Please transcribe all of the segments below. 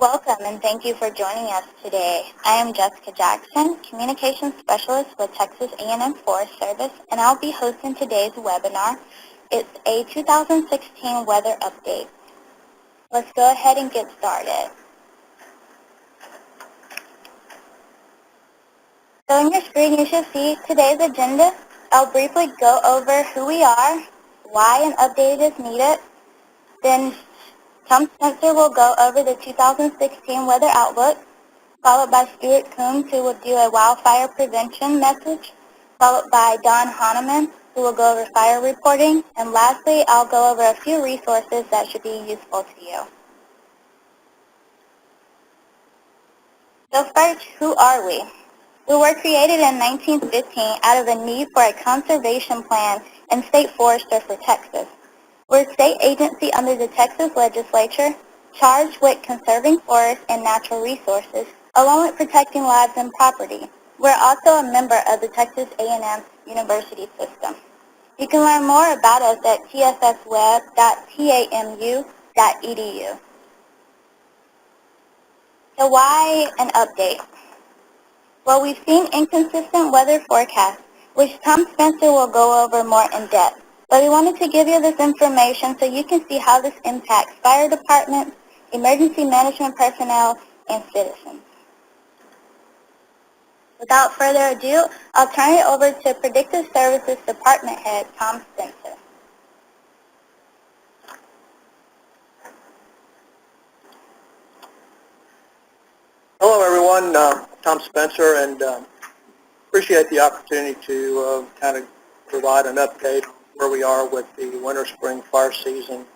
Welcome and thank you for joining us today. I am Jessica Jackson, Communications Specialist with Texas A&M Forest Service, and I'll be hosting today's webinar. It's a 2016 weather update. Let's go ahead and get started. So on your screen you should see today's agenda. I'll briefly go over who we are, why an update is needed, then Tom Spencer will go over the 2016 weather outlook, followed by Stuart Coombs, who will do a wildfire prevention message, followed by Don Hahnemann, who will go over fire reporting, and lastly, I'll go over a few resources that should be useful to you. So first, who are we? We were created in 1915 out of a need for a conservation plan and state forester for Texas. We're a state agency under the Texas legislature charged with conserving forests and natural resources, along with protecting lives and property. We're also a member of the Texas A&M University system. You can learn more about us at tssweb.tamu.edu. So why an update? Well, we've seen inconsistent weather forecasts, which Tom Spencer will go over more in depth. But we wanted to give you this information so you can see how this impacts fire departments, emergency management personnel, and citizens. Without further ado, I'll turn it over to Predictive Services Department Head Tom Spencer. Hello everyone, Tom Spencer, and appreciate the opportunity to kind of provide an update on where we are with the winter-spring fire season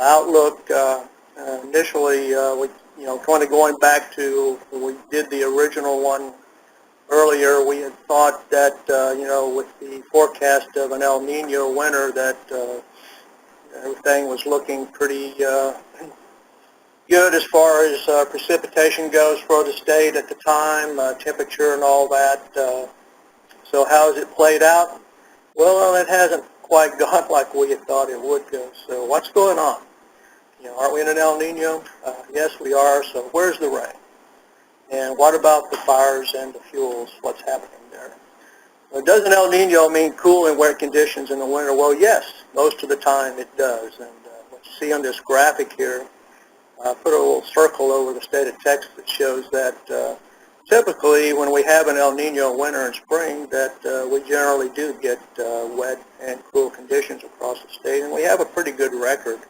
outlook. Initially, kind of going back to when we did the original one earlier, we had thought that, with the forecast of an El Nino winter that everything was looking pretty good as far as precipitation goes for the state at the time, temperature and all that. So how has it played out? Well, it hasn't quite gone like we had thought it would go. So what's going on? Aren't we in an El Nino? Yes, we are. So where's the rain? And what about the fires and the fuels? What's happening there? Well, does an El Nino mean cool and wet conditions in the winter? Well, yes, most of the time it does. And what you see on this graphic here, I put a little circle over the state of Texas that shows that typically when we have an El Nino winter and spring that we generally do get wet and cool conditions across the state, and we have a pretty good record,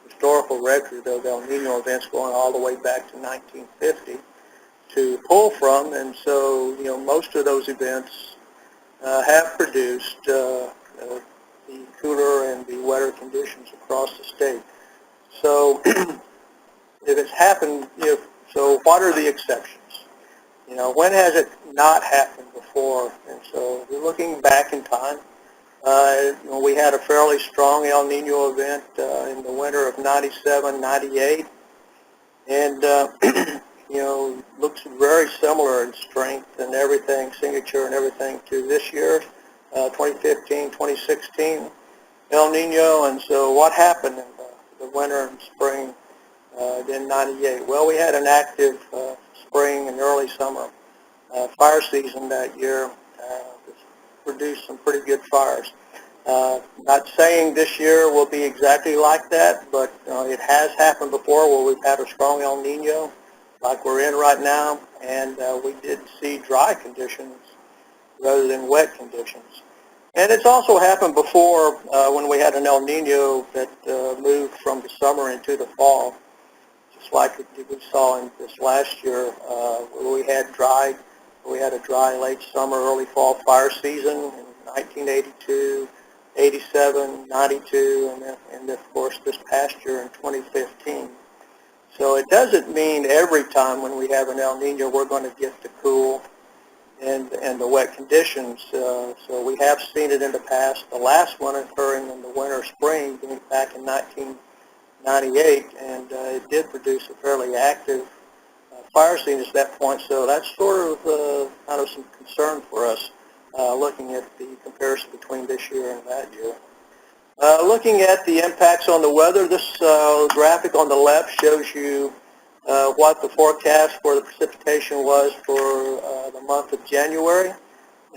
historical record of El Nino events going all the way back to 1950 to pull from, and so most of those events have produced the cooler and the wetter conditions across the state. So if it's happened, so what are the exceptions? When has it not happened before? And so we're looking back in time. We had a fairly strong El Nino event in the winter of 97, 98, and looks very similar in strength and everything, signature and everything to this year, 2015, 2016 El Nino. And so what happened in the winter and spring in 98? Well, we had an active spring and early summer fire season that year. Produced some pretty good fires. Not saying this year will be exactly like that, but it has happened before where we've had a strong El Nino like we're in right now, and we did see dry conditions rather than wet conditions. And it's also happened before when we had an El Nino that moved from the summer into the fall, just like we saw in this last year, where we had a dry late summer, early fall fire season in 1982, 87, 92, and of course this past year in 2015. So it doesn't mean every time when we have an El Nino we're going to get the cool and the wet conditions. So we have seen it in the past. The last one occurring in the winter spring back in 1998, and it did produce a fairly active fire season at that point. So that's sort of kind of some concern for us looking at the comparison between this year and that year. Looking at the impacts on the weather, this graphic on the left shows you what the forecast for the precipitation was for the month of January,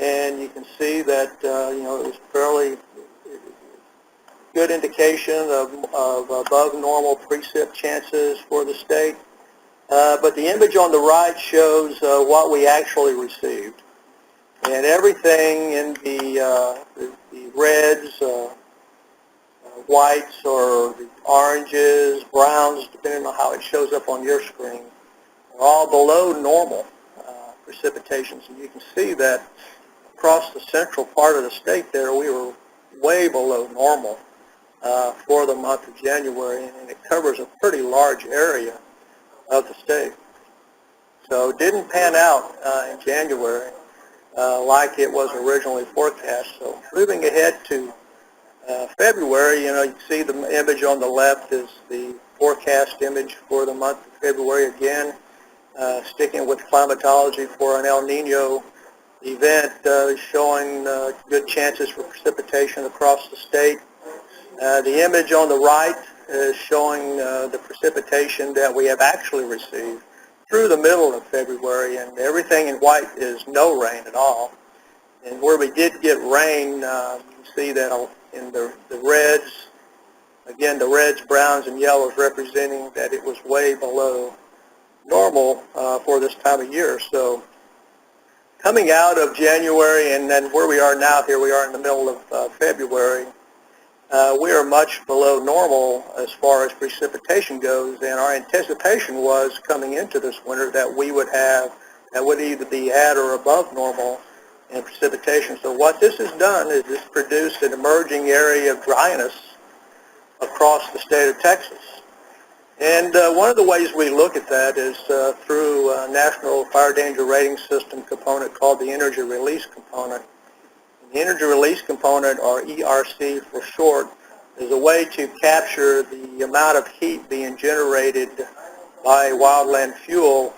and you can see that it was fairly good indication of above normal precip chances for the state. But the image on the right shows what we actually received. And everything in the reds, whites, or the oranges, browns, depending on how it shows up on your screen, are all below normal precipitations. And you can see that across the central part of the state there, we were way below normal for the month of January, and it covers a pretty large area of the state. So it didn't pan out in January like it was originally forecast. So moving ahead to February, you can see the image on the left is the forecast image for the month of February again, sticking with climatology for an El Nino event, showing good chances for precipitation across the state. The image on the right is showing the precipitation that we have actually received through the middle of February, and everything in white is no rain at all. And where we did get rain, you can see that in the reds, again the reds, browns, and yellows representing that it was way below normal for this time of year. So coming out of January and then where we are now, here we are in the middle of February, we are much below normal as far as precipitation goes, and our anticipation was coming into this winter that we would have, that would either be at or above normal in precipitation. So what this has done is it's produced an emerging area of dryness across the state of Texas. And one of the ways we look at that is through a National Fire Danger Rating System component called the Energy Release Component. The Energy Release Component, or ERC for short, is a way to capture the amount of heat being generated by wildland fuel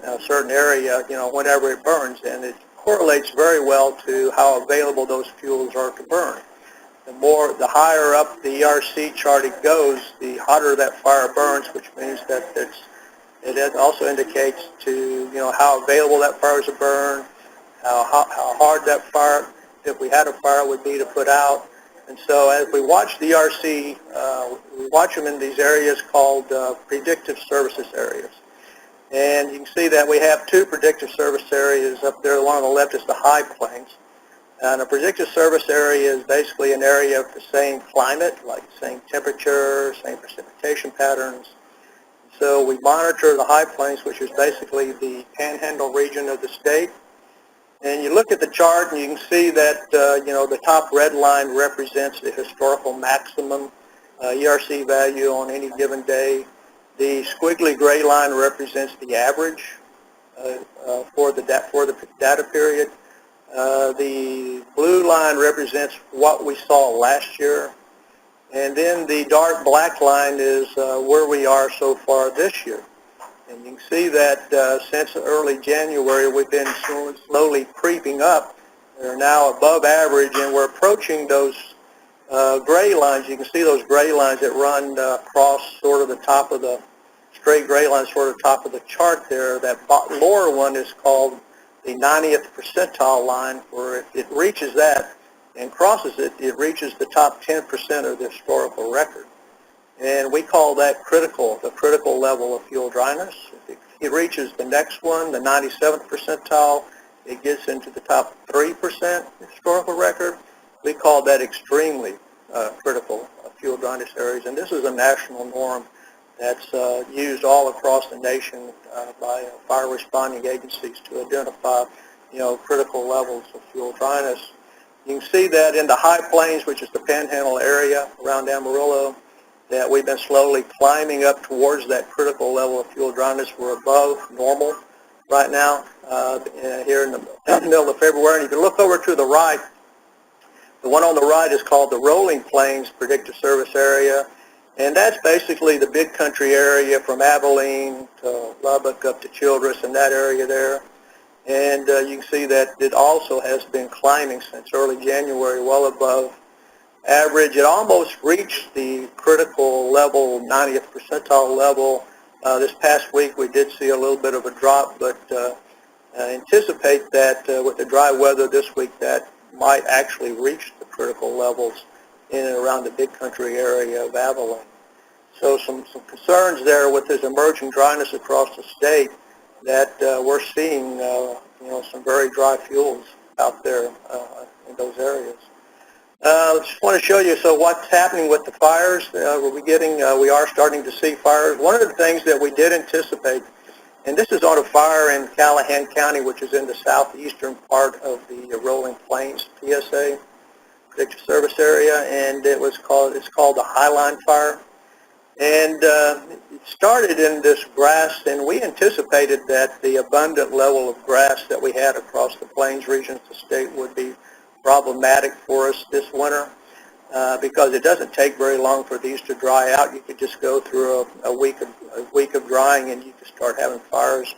in a certain area, whenever it burns, and it correlates very well to how available those fuels are to burn. The higher up the ERC chart it goes, the hotter that fire burns, which means that it also indicates to how available that fire is to burn, how hard that fire, if we had a fire, would be to put out. And so as we watch the ERC, we watch them in these areas called predictive services areas. And you can see that we have two predictive service areas up there. The one on the left is the high plains. And a predictive service area is basically an area of the same climate, like same temperature, same precipitation patterns. So we monitor the high plains, which is basically the panhandle region of the state. And you look at the chart and you can see that, the top red line represents the historical maximum ERC value on any given day. The squiggly gray line represents the average for the data period. The blue line represents what we saw last year. And then the dark black line is where we are so far this year. And you can see that since early January, we've been slowly creeping up. They're now above average, and we're approaching those gray lines. You can see those gray lines that run across sort of the top of the straight gray line, sort of top of the chart there. That lower one is called the 90th percentile line, where if it reaches that and crosses it, it reaches the top 10% of the historical record. And we call that the critical level of fuel dryness. If it reaches the next one, the 97th percentile, it gets into the top 3% historical record. We call that extremely critical fuel dryness areas. And this is a national norm that's used all across the nation by fire responding agencies to identify, critical levels of fuel dryness. You can see that in the high plains, which is the panhandle area around Amarillo, that we've been slowly climbing up towards that critical level of fuel dryness. We're above normal right now here in the middle of February. And if you look over to the right, the one on the right is called the Rolling Plains Predictive Service Area. And that's basically the big country area from Abilene to Lubbock up to Childress and that area there. And you can see that it also has been climbing since early January, well above average. It almost reached the critical level, 90th percentile level This past week we did see a little bit of a drop, but anticipate that with the dry weather this week that might actually reach the critical levels in and around the Big Country area of Abilene. So some concerns there with this emerging dryness across the state that we're seeing some very dry fuels out there in those areas. Just want to show you what's happening with the fires. We are starting to see fires. One of the things that we did anticipate, and this is on a fire in Callahan County, which is in the southeastern part of the Rolling Plains PSA, Predictive Service Area, and it's called the Highline fire. And it started in this grass, and we anticipated that the abundant level of grass that we had across the Plains region of the state would be problematic for us this winter because it doesn't take very long for these to dry out. You could just go through a week of drying, and you could start having fires.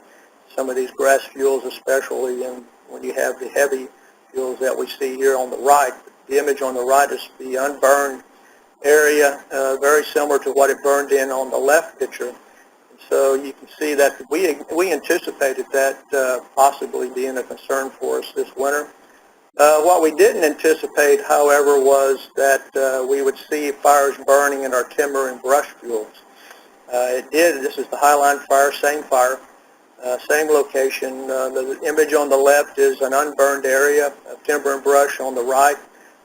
Some of these grass fuels, especially, and when you have the heavy fuels that we see here on the right. The image on the right is the unburned area, very similar to what it burned in on the left picture. So you can see that we anticipated that possibly being a concern for us this winter. What we didn't anticipate, however, was that we would see fires burning in our timber and brush fuels. It did. This is the Highline fire, same fire, same location. The image on the left is an unburned area of timber and brush on the right,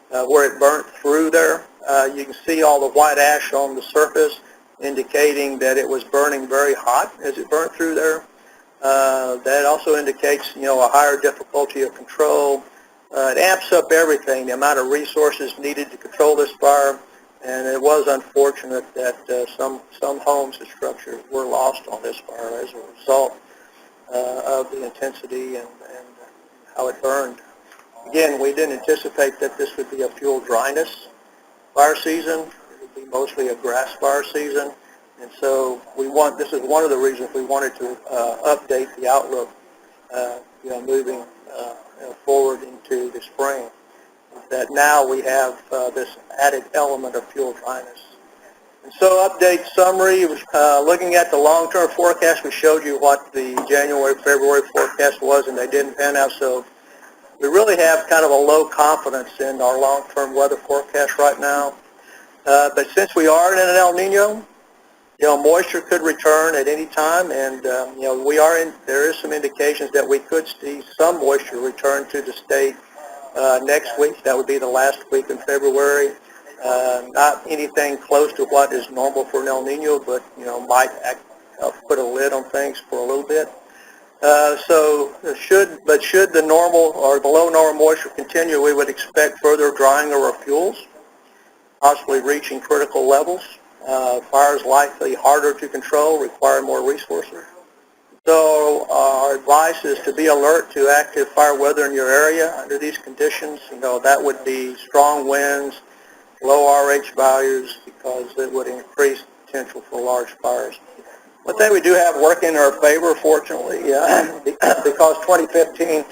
where it burnt through there. You can see all the white ash on the surface, indicating that it was burning very hot as it burnt through there. That also indicates, a higher difficulty of control. It amps up everything, the amount of resources needed to control this fire, and it was unfortunate that some homes and structures were lost on this fire as a result of the intensity and how it burned. Again, we didn't anticipate that this would be a fuel dryness fire season. It would be mostly a grass fire season, and so this is one of the reasons we wanted to update the outlook, moving forward into the spring, that now we have this added element of fuel dryness. And so update summary, looking at the long-term forecast, we showed you what the January, February forecast was, and they didn't pan out, so we really have kind of a low confidence in our long-term weather forecast right now. But since we are in an El Nino, moisture could return at any time, and there is some indications that we could see some moisture return to the state next week. That would be the last week in February. Not anything close to what is normal for an El Nino, but might put a lid on things for a little bit. Should the normal or below normal moisture continue, we would expect further drying of our fuels, possibly reaching critical levels. Fires likely harder to control, require more resources. So our advice is to be alert to active fire weather in your area under these conditions. That would be strong winds, low RH values, because it would increase the potential for large fires. One thing we do have working in our favor, fortunately, because 2015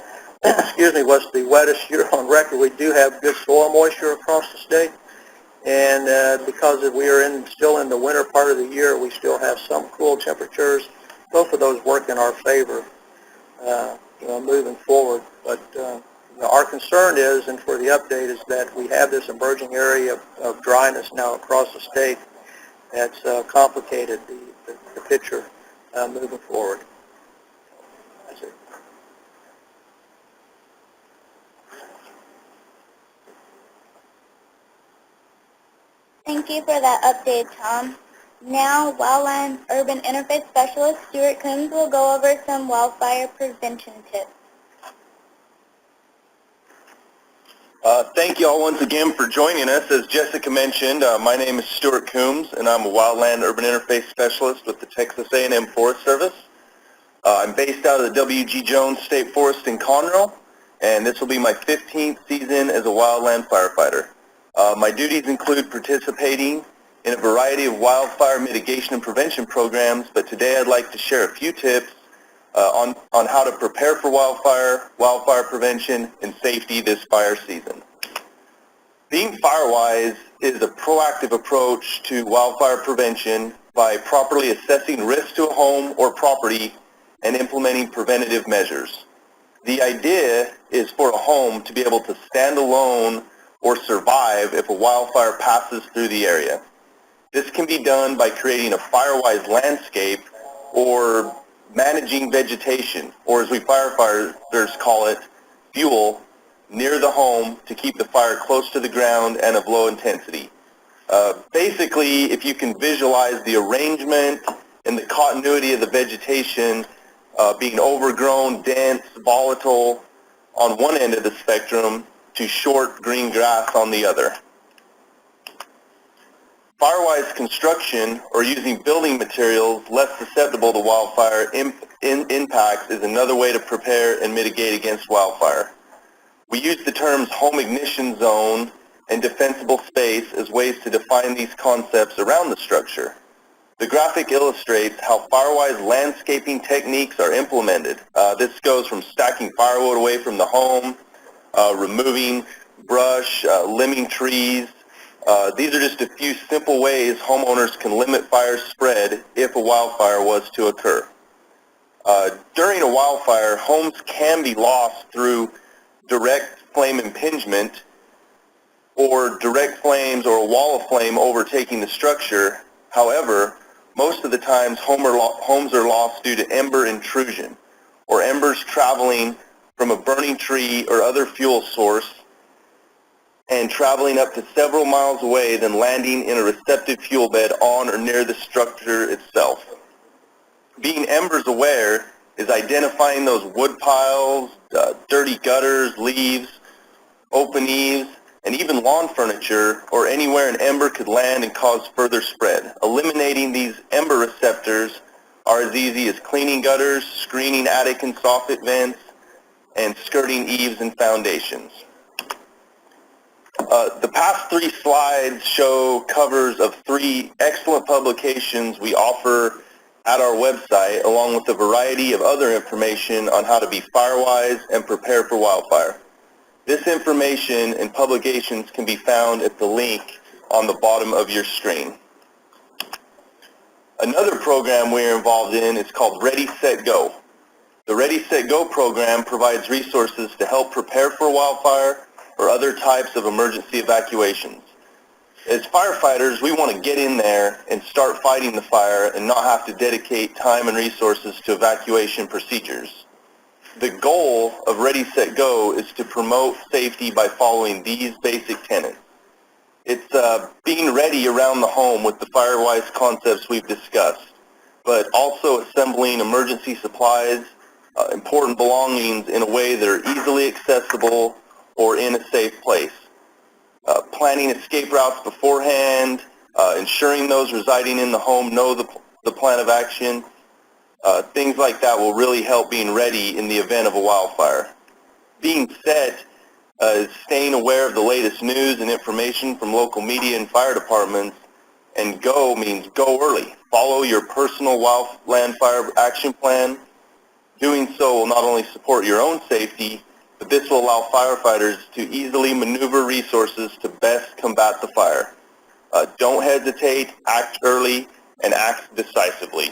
was the wettest year on record, we do have good soil moisture across the state. And because we are still in the winter part of the year, we still have some cool temperatures. Both of those work in our favor, moving forward. But our concern is, and for the update, is that we have this emerging area of dryness now across the state that's complicated the picture moving forward. That's it. Thank you for that update, Tom. Now, Wildland Urban Interface Specialist Stuart Coombs will go over some wildfire prevention tips. Thank you all once again for joining us. As Jessica mentioned, my name is Stuart Coombs, and I'm a Wildland Urban Interface Specialist with the Texas A&M Forest Service. I'm based out of the W.G. Jones State Forest in Conroe, and this will be my 15th season as a wildland firefighter. My duties include participating in a variety of wildfire mitigation and prevention programs, but today I'd like to share a few tips on how to prepare for wildfire prevention, and safety this fire season. Being FIREWISE is a proactive approach to wildfire prevention by properly assessing risk to a home or property and implementing preventative measures. The idea is for a home to be able to stand alone or survive if a wildfire passes through the area. This can be done by creating a FIREWISE landscape or managing vegetation, or as we firefighters call it, fuel, near the home to keep the fire close to the ground and of low intensity. Basically, if you can visualize the arrangement and the continuity of the vegetation being overgrown, dense, volatile on one end of the spectrum to short green grass on the other. FIREWISE construction, or using building materials less susceptible to wildfire impacts, is another way to prepare and mitigate against wildfire. We use the terms home ignition zone and defensible space as ways to define these concepts around the structure. The graphic illustrates how FIREWISE landscaping techniques are implemented. This goes from stacking firewood away from the home, removing brush, limbing trees. These are just a few simple ways homeowners can limit fire spread if a wildfire was to occur. During a wildfire, homes can be lost through direct flame impingement or direct flames or a wall of flame overtaking the structure. However, most of the times homes are lost due to ember intrusion or embers traveling from a burning tree or other fuel source and traveling up to several miles away, then landing in a receptive fuel bed on or near the structure itself. Being embers aware is identifying those wood piles, dirty gutters, leaves, open eaves, and even lawn furniture or anywhere an ember could land and cause further spread. Eliminating these ember receptors are as easy as cleaning gutters, screening attic and soffit vents, and skirting eaves and foundations. The past 3 slides show covers of 3 excellent publications we offer at our website, along with a variety of other information on how to be FIREWISE and prepare for wildfire. This information and publications can be found at the link on the bottom of your screen. Another program we are involved in is called Ready, Set, Go. The Ready, Set, Go program provides resources to help prepare for a wildfire or other types of emergency evacuations. As firefighters, we want to get in there and start fighting the fire and not have to dedicate time and resources to evacuation procedures. The goal of Ready, Set, Go is to promote safety by following these basic tenets. It's being ready around the home with the FIREWISE concepts we've discussed, but also assembling emergency supplies, important belongings in a way that are easily accessible or in a safe place. Planning escape routes beforehand, ensuring those residing in the home know the plan of action. Things like that will really help being ready in the event of a wildfire. Being set is staying aware of the latest news and information from local media and fire departments, and go means go early. Follow your personal wildland fire action plan. Doing so will not only support your own safety, but this will allow firefighters to easily maneuver resources to best combat the fire. Don't hesitate, act early, and act decisively.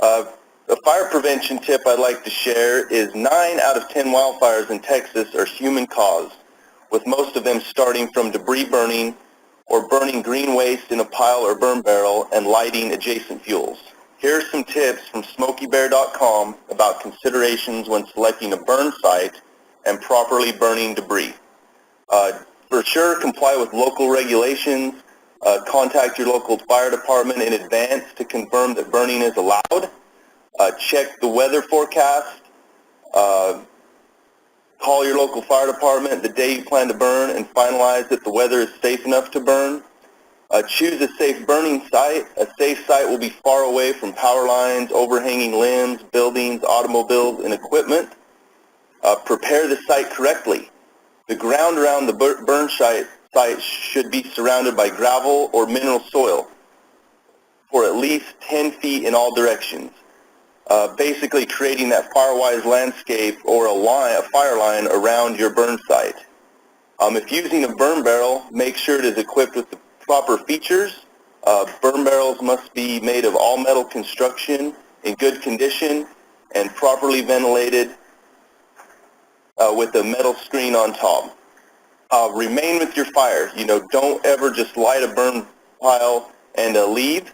A fire prevention tip I'd like to share is 9 out of 10 wildfires in Texas are human-caused, with most of them starting from debris burning or burning green waste in a pile or burn barrel and lighting adjacent fuels. Here are some tips from SmokeyBear.com about considerations when selecting a burn site and properly burning debris. For sure, comply with local regulations. Contact your local fire department in advance to confirm that burning is allowed. Check the weather forecast. Call your local fire department the day you plan to burn and finalize that the weather is safe enough to burn. Choose a safe burning site. A safe site will be far away from power lines, overhanging limbs, buildings, automobiles, and equipment. Prepare the site correctly. The ground around the burn site should be surrounded by gravel or mineral soil for at least 10 feet in all directions. Basically creating that FIREWISE landscape or a fire line around your burn site. If using a burn barrel, make sure it is equipped with the proper features Burn barrels must be made of all metal construction in good condition and properly ventilated with a metal screen on top. Remain with your fire. Don't ever just light a burn pile and leave.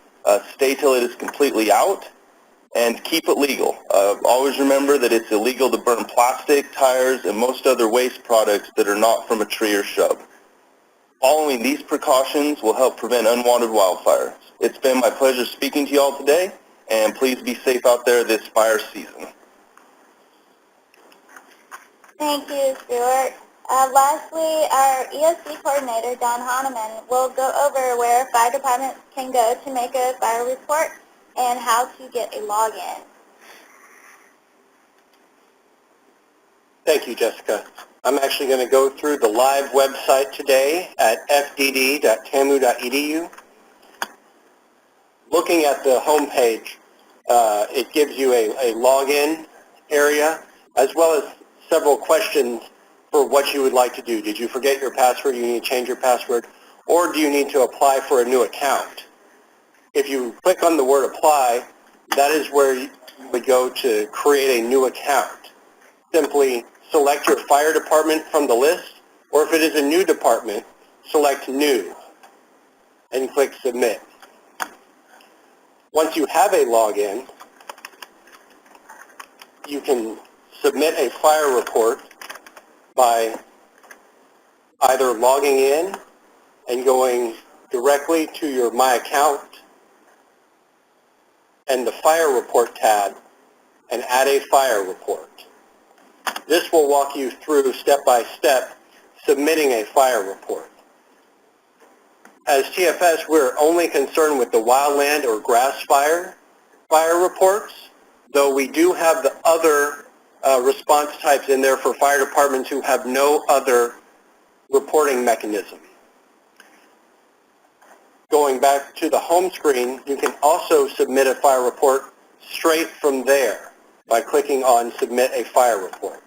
Stay till it is completely out, and keep it legal. Always remember that it's illegal to burn plastic, tires, and most other waste products that are not from a tree or shrub. Following these precautions will help prevent unwanted wildfires. It's been my pleasure speaking to you all today, and please be safe out there this fire season. Thank you, Stuart. Lastly, our ESC coordinator, Don Hahnemann, will go over where fire departments can go to make a fire report and how to get a login. Thank you, Jessica. I'm actually going to go through the live website today at fdd.tamu.edu. Looking at the home page, it gives you a login area as well as several questions for what you would like to do. Did you forget your password? You need to change your password? Or do you need to apply for a new account? If you click on the word apply, that is where you would go to create a new account. Simply select your fire department from the list, or if it is a new department, select new and click submit. Once you have a login, you can submit a fire report by either logging in and going directly to your My Account and the Fire Report tab and add a fire report. This will walk you through step-by-step submitting a fire report. As TFS, we're only concerned with the wildland or grass fire reports, though we do have the other response types in there for fire departments who have no other reporting mechanism. Going back to the home screen, you can also submit a fire report straight from there by clicking on Submit a Fire Report.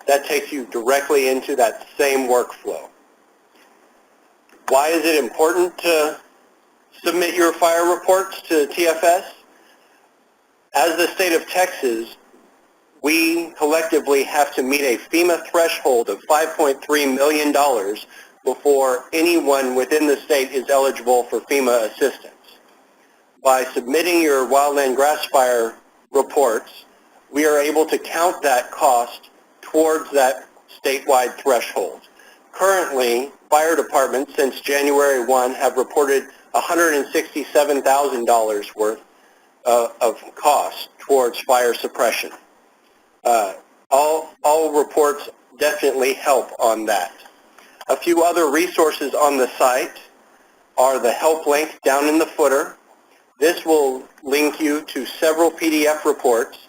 That takes you directly into that same workflow. Why is it important to submit your fire reports to TFS? As the state of Texas, we collectively have to meet a FEMA threshold of $5.3 million before anyone within the state is eligible for FEMA assistance. By submitting your wildland grass fire reports, we are able to count that cost towards that statewide threshold. Currently, fire departments since January 1 have reported $167,000 worth of cost towards fire suppression. All reports definitely help on that. A few other resources on the site are the help link down in the footer. This will link you to several PDF reports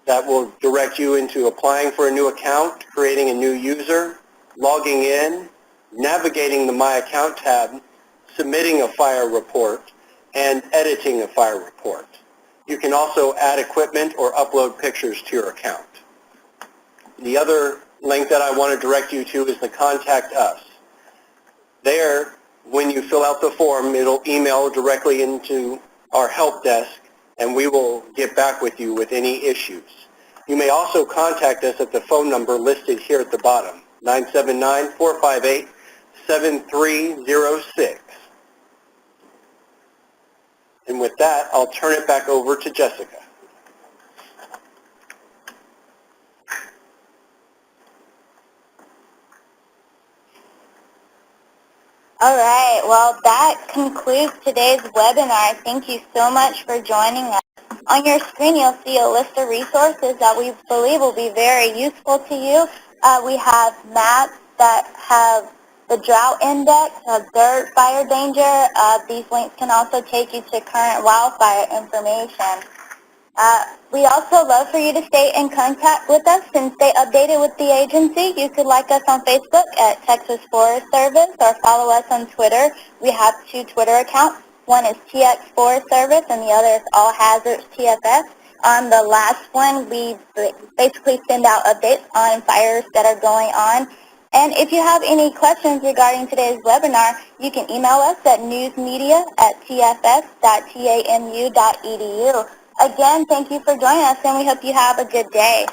that will direct you into applying for a new account, creating a new user, logging in, navigating the My Account tab, submitting a fire report, and editing a fire report. You can also add equipment or upload pictures to your account. The other link that I want to direct you to is the Contact Us. There, when you fill out the form, it'll email directly into our help desk, and we will get back with you with any issues. You may also contact us at the phone number listed here at the bottom, 979-458-7306. And with that, I'll turn it back over to Jessica. All right, well, that concludes today's webinar. Thank you so much for joining us. On your screen, you'll see a list of resources that we believe will be very useful to you. We have maps that have the drought index, dirt fire danger. These links can also take you to current wildfire information. We also love for you to stay in contact with us and stay updated with the agency. You could like us on Facebook at Texas Forest Service or follow us on Twitter. We have 2 Twitter accounts. One is TX Forest Service and the other is All Hazards TFS. On the last one, we basically send out updates on fires that are going on. And if you have any questions regarding today's webinar, you can email us at newsmedia@tfs.tamu.edu. Again, thank you for joining us, and we hope you have a good day.